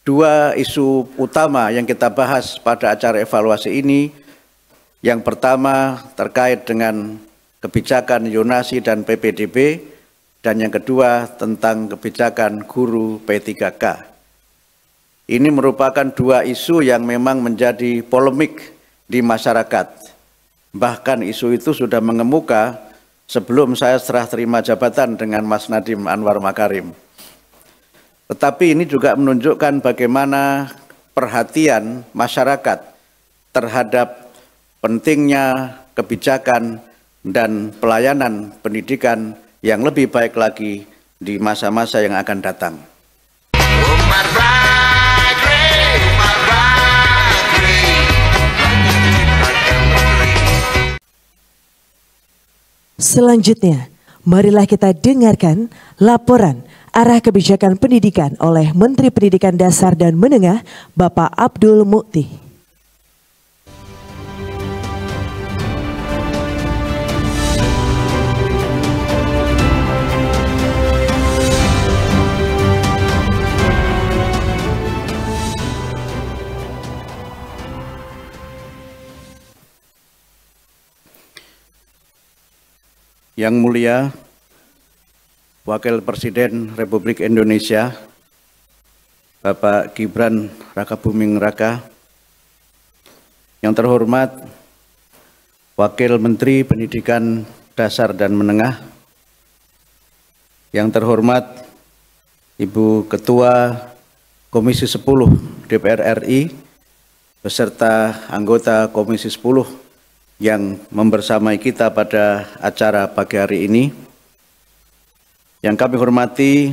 Dua isu utama yang kita bahas pada acara evaluasi ini, yang pertama terkait dengan kebijakan zonasi dan PPDB, dan yang kedua tentang kebijakan guru P3K. Ini merupakan dua isu yang memang menjadi polemik di masyarakat. Bahkan isu itu sudah mengemuka sebelum saya serah terima jabatan dengan Mas Nadiem Anwar Makarim. Tetapi ini juga menunjukkan bagaimana perhatian masyarakat terhadap pentingnya kebijakan dan pelayanan pendidikan yang lebih baik lagi di masa-masa yang akan datang. Selanjutnya, marilah kita dengarkan laporan arah kebijakan pendidikan oleh Menteri Pendidikan Dasar dan Menengah, Bapak Abdul Mukti. Yang mulia Wakil Presiden Republik Indonesia, Bapak Gibran Rakabuming Raka, yang terhormat Wakil Menteri Pendidikan Dasar dan Menengah, yang terhormat Ibu Ketua Komisi 10 DPR RI, beserta anggota Komisi 10 yang membersamai kita pada acara pagi hari ini. Yang kami hormati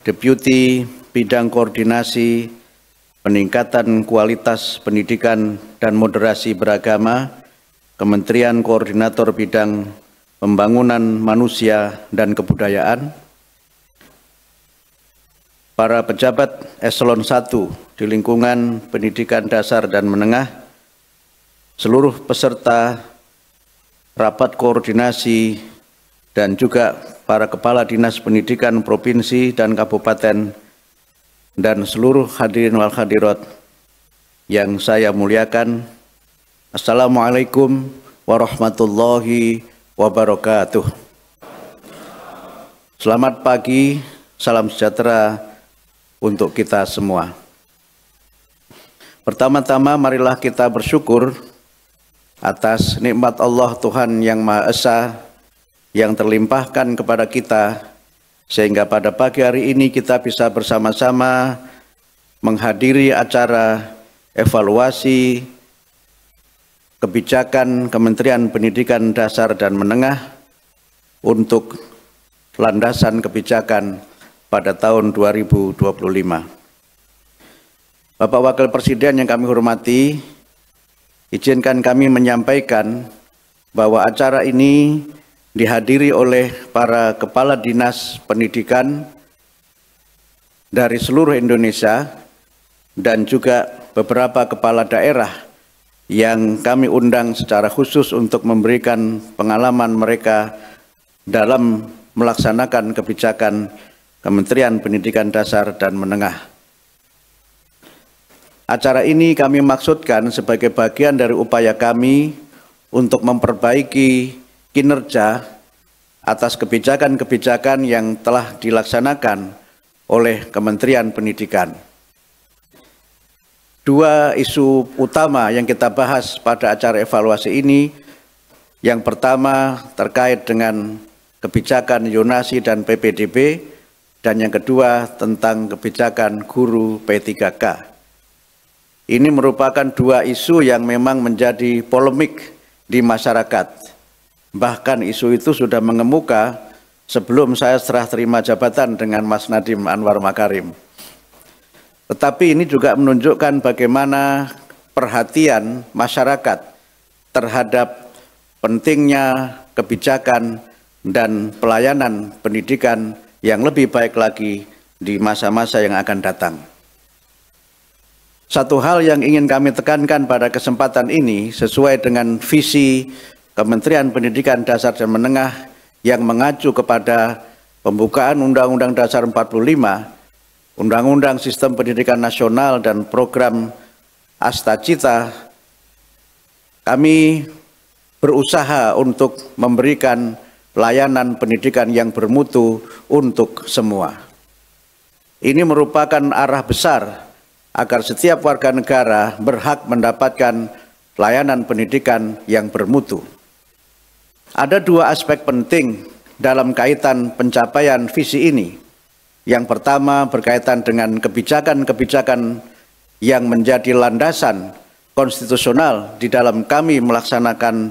Deputi Bidang Koordinasi Peningkatan Kualitas Pendidikan dan Moderasi Beragama, Kementerian Koordinator Bidang Pembangunan Manusia dan Kebudayaan, para pejabat eselon 1 di lingkungan pendidikan dasar dan menengah, seluruh peserta rapat koordinasi, dan juga para kepala dinas pendidikan provinsi dan kabupaten, dan seluruh hadirin wal hadirat yang saya muliakan. Assalamualaikum warahmatullahi wabarakatuh. Selamat pagi, salam sejahtera untuk kita semua. Pertama-tama marilah kita bersyukur atas nikmat Allah Tuhan Yang Maha Esa yang terlimpahkan kepada kita, sehingga pada pagi hari ini kita bisa bersama-sama menghadiri acara evaluasi kebijakan Kementerian Pendidikan Dasar dan Menengah untuk landasan kebijakan pada tahun 2025. Bapak Wakil Presiden yang kami hormati, izinkan kami menyampaikan bahwa acara ini dihadiri oleh para kepala dinas pendidikan dari seluruh Indonesia dan juga beberapa kepala daerah yang kami undang secara khusus untuk memberikan pengalaman mereka dalam melaksanakan kebijakan Kementerian Pendidikan Dasar dan Menengah. Acara ini kami maksudkan sebagai bagian dari upaya kami untuk memperbaiki kinerja atas kebijakan-kebijakan yang telah dilaksanakan oleh Kementerian Pendidikan. Dua isu utama yang kita bahas pada acara evaluasi ini, yang pertama terkait dengan kebijakan zonasi dan PPDB, dan yang kedua tentang kebijakan guru P3K. Ini merupakan dua isu yang memang menjadi polemik di masyarakat. Bahkan isu itu sudah mengemuka sebelum saya serah terima jabatan dengan Mas Nadiem Anwar Makarim. Tetapi ini juga menunjukkan bagaimana perhatian masyarakat terhadap pentingnya kebijakan dan pelayanan pendidikan yang lebih baik lagi di masa-masa yang akan datang. Satu hal yang ingin kami tekankan pada kesempatan ini sesuai dengan visi Kementerian Pendidikan Dasar dan Menengah yang mengacu kepada pembukaan Undang-Undang Dasar 45 Undang-Undang Sistem Pendidikan Nasional dan program Astacita, kami berusaha untuk memberikan layanan pendidikan yang bermutu untuk semua. Ini merupakan arah besar agar setiap warga negara berhak mendapatkan layanan pendidikan yang bermutu. Ada dua aspek penting dalam kaitan pencapaian visi ini. Yang pertama berkaitan dengan kebijakan-kebijakan yang menjadi landasan konstitusional di dalam kami melaksanakan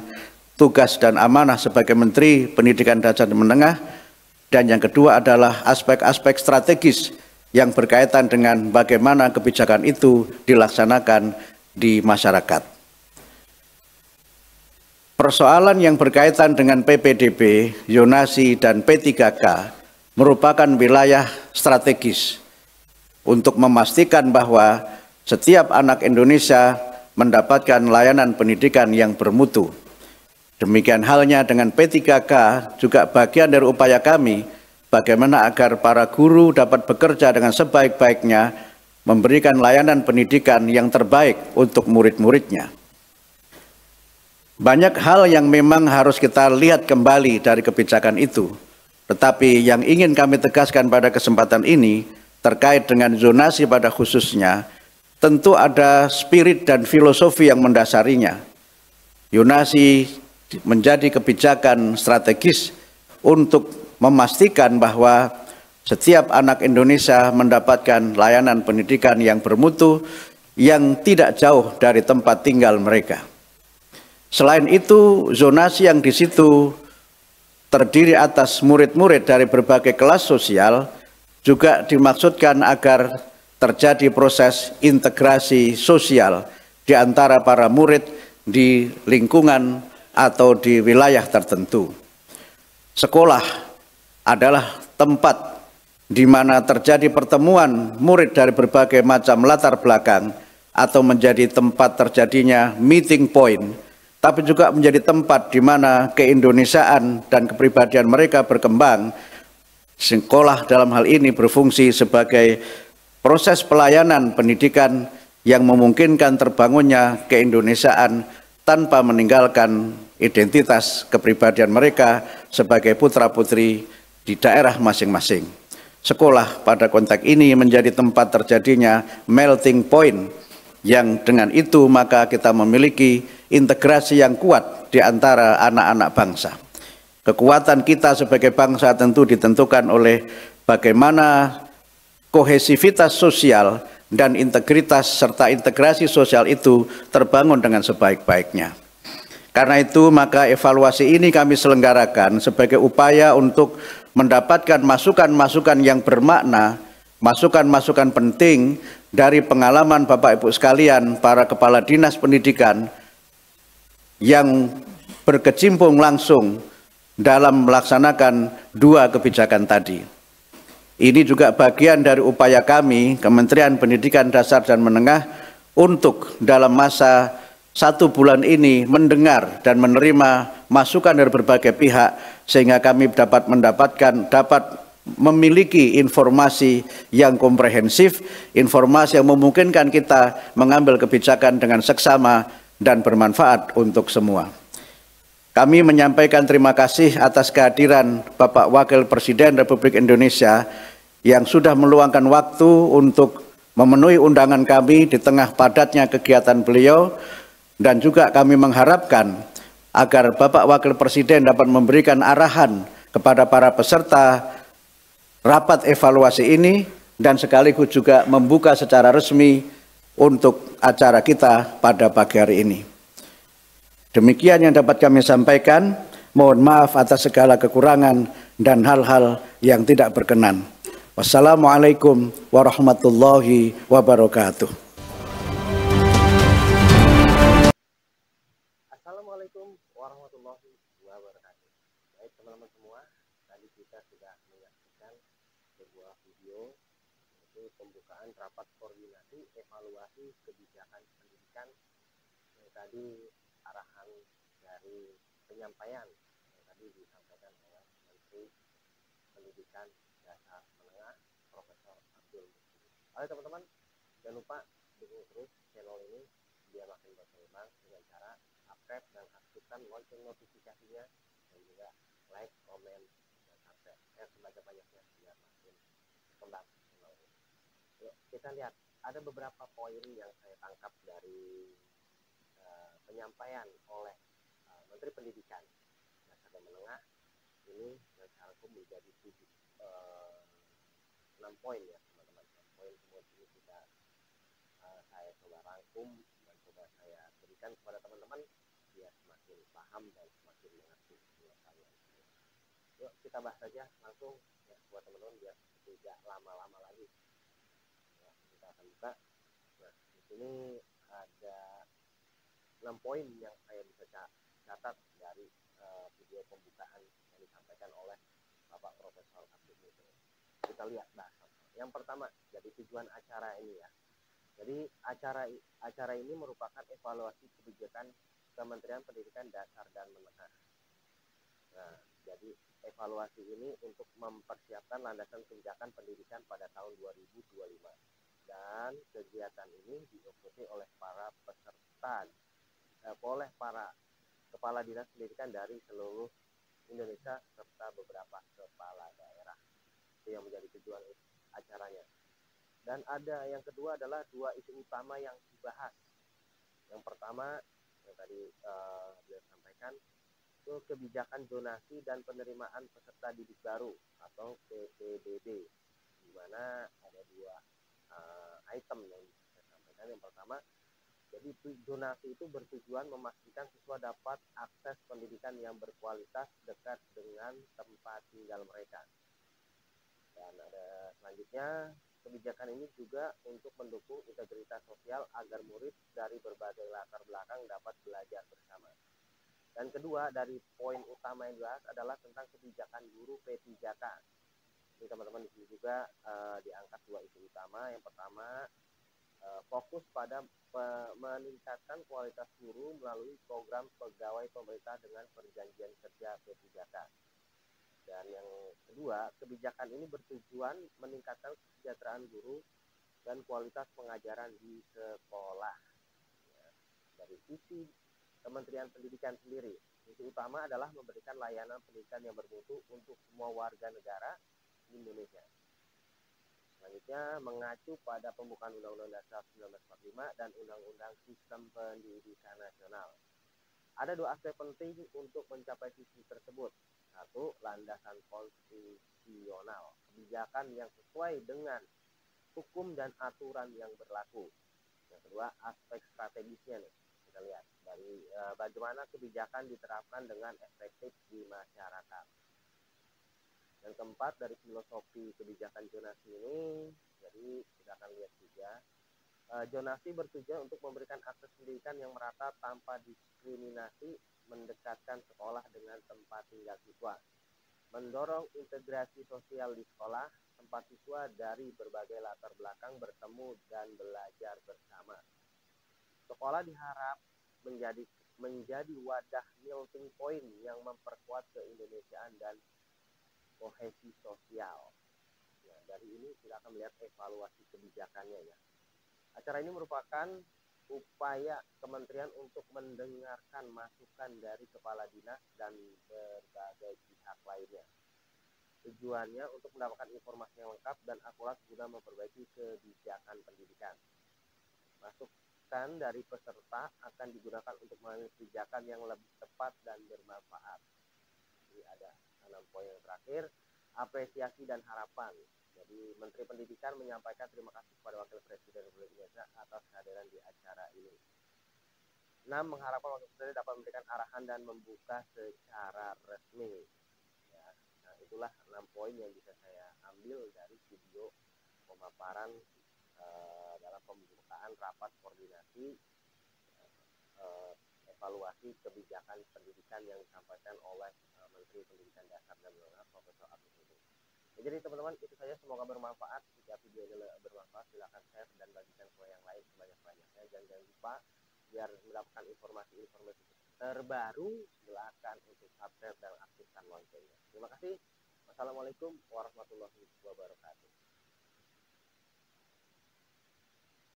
tugas dan amanah sebagai Menteri Pendidikan Dasar dan Menengah, dan yang kedua adalah aspek-aspek strategis yang berkaitan dengan bagaimana kebijakan itu dilaksanakan di masyarakat. Persoalan yang berkaitan dengan PPDB, zonasi, dan P3K merupakan wilayah strategis untuk memastikan bahwa setiap anak Indonesia mendapatkan layanan pendidikan yang bermutu. Demikian halnya dengan P3K, juga bagian dari upaya kami bagaimana agar para guru dapat bekerja dengan sebaik-baiknya, memberikan layanan pendidikan yang terbaik untuk murid-muridnya. Banyak hal yang memang harus kita lihat kembali dari kebijakan itu, tetapi yang ingin kami tegaskan pada kesempatan ini terkait dengan zonasi pada khususnya, tentu ada spirit dan filosofi yang mendasarinya. Zonasi menjadi kebijakan strategis untuk memastikan bahwa setiap anak Indonesia mendapatkan layanan pendidikan yang bermutu yang tidak jauh dari tempat tinggal mereka. Selain itu, zonasi yang di situ terdiri atas murid-murid dari berbagai kelas sosial juga dimaksudkan agar terjadi proses integrasi sosial di antara para murid di lingkungan atau di wilayah tertentu. Sekolah adalah tempat di mana terjadi pertemuan murid dari berbagai macam latar belakang atau menjadi tempat terjadinya meeting point, tapi juga menjadi tempat di mana keindonesiaan dan kepribadian mereka berkembang. Sekolah dalam hal ini berfungsi sebagai proses pelayanan pendidikan yang memungkinkan terbangunnya keindonesiaan tanpa meninggalkan identitas kepribadian mereka sebagai putra-putri di daerah masing-masing. Sekolah pada konteks ini menjadi tempat terjadinya melting point, yang dengan itu maka kita memiliki integrasi yang kuat di antara anak-anak bangsa. Kekuatan kita sebagai bangsa tentu ditentukan oleh bagaimana kohesivitas sosial dan integritas serta integrasi sosial itu terbangun dengan sebaik-baiknya. Karena itu maka evaluasi ini kami selenggarakan sebagai upaya untuk mendapatkan masukan-masukan yang bermakna, masukan-masukan penting dari pengalaman Bapak Ibu sekalian, para kepala dinas pendidikan yang berkecimpung langsung dalam melaksanakan dua kebijakan tadi. Ini juga bagian dari upaya kami, Kementerian Pendidikan Dasar dan Menengah, untuk dalam masa 1 bulan ini mendengar dan menerima masukan dari berbagai pihak, sehingga kami dapat memiliki informasi yang komprehensif, informasi yang memungkinkan kita mengambil kebijakan dengan seksama dan bermanfaat untuk semua. Kami menyampaikan terima kasih atas kehadiran Bapak Wakil Presiden Republik Indonesia yang sudah meluangkan waktu untuk memenuhi undangan kami di tengah padatnya kegiatan beliau, dan juga kami mengharapkan agar Bapak Wakil Presiden dapat memberikan arahan kepada para peserta rapat evaluasi ini dan sekaligus juga membuka secara resmi untuk acara kita pada pagi hari ini. Demikian yang dapat kami sampaikan. Mohon maaf atas segala kekurangan dan hal-hal yang tidak berkenan. Wassalamualaikum warahmatullahi wabarakatuh. Assalamualaikum warahmatullahi wabarakatuh. Baik teman-teman semua, tadi kita sudah menyaksikan sebuah video yaitu pembukaan rapat koordinasi evaluasi kebijakan pendidikan yang tadi arahan dari penyampaian yang tadi disampaikan oleh Menteri Pendidikan Dasar Menengah Profesor Abdul Muhsin Oke teman-teman, jangan lupa dukung terus channel ini biar makin berkembang dengan cara subscribe dan aktifkan lonceng notifikasinya, dan juga like, komen, dan share sebanyak-banyaknya biar makin berkembang channel ini. Yuk kita lihat, ada beberapa poin yang saya tangkap dari penyampaian oleh Menteri Pendidikan Dasar dan Menengah ini, yang saya rangkum menjadi 6 poin ya teman-teman. Poin semua ini saya coba rangkum dan coba saya berikan kepada teman-teman biar semakin paham dan semakin mengerti kalian. Yuk kita bahas saja langsung ya buat teman-teman biar tidak lama-lama lagi. Ya, kita akan buka. Nah di sini ada 6 poin yang saya bisa catat dari video pembukaan yang disampaikan oleh Bapak Profesor Abdul Muhsin. Kita lihat bahasan. Yang pertama, jadi tujuan acara ini ya. Jadi acara ini merupakan evaluasi kebijakan Kementerian Pendidikan Dasar dan Menengah. Nah, jadi evaluasi ini untuk mempersiapkan landasan kebijakan pendidikan pada tahun 2025. Dan kegiatan ini diikuti oleh para peserta, oleh para kepala dinas pendidikan dari seluruh Indonesia serta beberapa kepala daerah. Itu yang menjadi tujuan acaranya. Dan ada yang kedua adalah 2 isu utama yang dibahas. Yang pertama yang tadi beliau sampaikan itu kebijakan zonasi dan penerimaan peserta didik baru atau PPDB, di mana ada 2 item yang saya sampaikan. Yang pertama, jadi zonasi itu bertujuan memastikan siswa dapat akses pendidikan yang berkualitas dekat dengan tempat tinggal mereka. Dan ada selanjutnya, kebijakan ini juga untuk mendukung integritas sosial agar murid dari berbagai latar belakang dapat belajar bersama. Dan kedua, dari poin utama yang dibahas adalah tentang kebijakan guru P3K. Ini teman-teman di sini juga diangkat 2 isu utama. Yang pertama, fokus pada meningkatkan kualitas guru melalui program pegawai pemerintah dengan perjanjian kerja P3K. Dan yang kedua, kebijakan ini bertujuan meningkatkan kesejahteraan guru dan kualitas pengajaran di sekolah. Ya, dari sisi Kementerian Pendidikan sendiri, isu utama adalah memberikan layanan pendidikan yang bermutu untuk semua warga negara di Indonesia. Selanjutnya, mengacu pada pembukaan Undang-Undang Dasar 1945 dan Undang-Undang Sistem Pendidikan Nasional. Ada 2 aspek penting untuk mencapai visi tersebut. 1, landasan konstitusional, kebijakan yang sesuai dengan hukum dan aturan yang berlaku. Yang kedua, aspek strategisnya nih. Kita lihat dari bagaimana kebijakan diterapkan dengan efektif di masyarakat. Dan keempat, dari filosofi kebijakan zonasi ini, jadi kita akan lihat juga. Zonasi bertujuan untuk memberikan akses pendidikan yang merata tanpa diskriminasi, mendekatkan sekolah dengan tempat tinggal siswa, mendorong integrasi sosial di sekolah, tempat siswa dari berbagai latar belakang bertemu dan belajar bersama. Sekolah diharap menjadi wadah melting point yang memperkuat keindonesiaan dan kohesi sosial. Ya, dari ini kita akan melihat evaluasi kebijakannya ya. Acara ini merupakan upaya kementerian untuk mendengarkan masukan dari kepala dinas dan berbagai pihak lainnya. Tujuannya untuk mendapatkan informasi yang lengkap dan akurat guna memperbaiki kebijakan pendidikan. Masukan dari peserta akan digunakan untuk mengambil kebijakan yang lebih tepat dan bermanfaat. Jadi ada 6 poin yang terakhir, apresiasi dan harapan. Jadi Menteri Pendidikan menyampaikan terima kasih kepada Wakil Presiden Republik Indonesia atas kehadiran di acara ini. 6, mengharapkan Wakil Presiden dapat memberikan arahan dan membuka secara resmi. Ya, nah itulah 6 poin yang bisa saya ambil dari video pemaparan dalam pembukaan rapat koordinasi evaluasi kebijakan pendidikan yang disampaikan oleh Menteri Pendidikan Dasar dan Menengah Profesor Abdul Muhsin. Jadi teman-teman itu saja, semoga bermanfaat. Jika video ini bermanfaat silahkan share dan bagikan ke yang lain sebanyak-banyaknya. Dan jangan lupa biar mendapatkan informasi-informasi terbaru silahkan untuk subscribe dan aktifkan loncengnya. Terima kasih. Wassalamualaikum warahmatullahi wabarakatuh.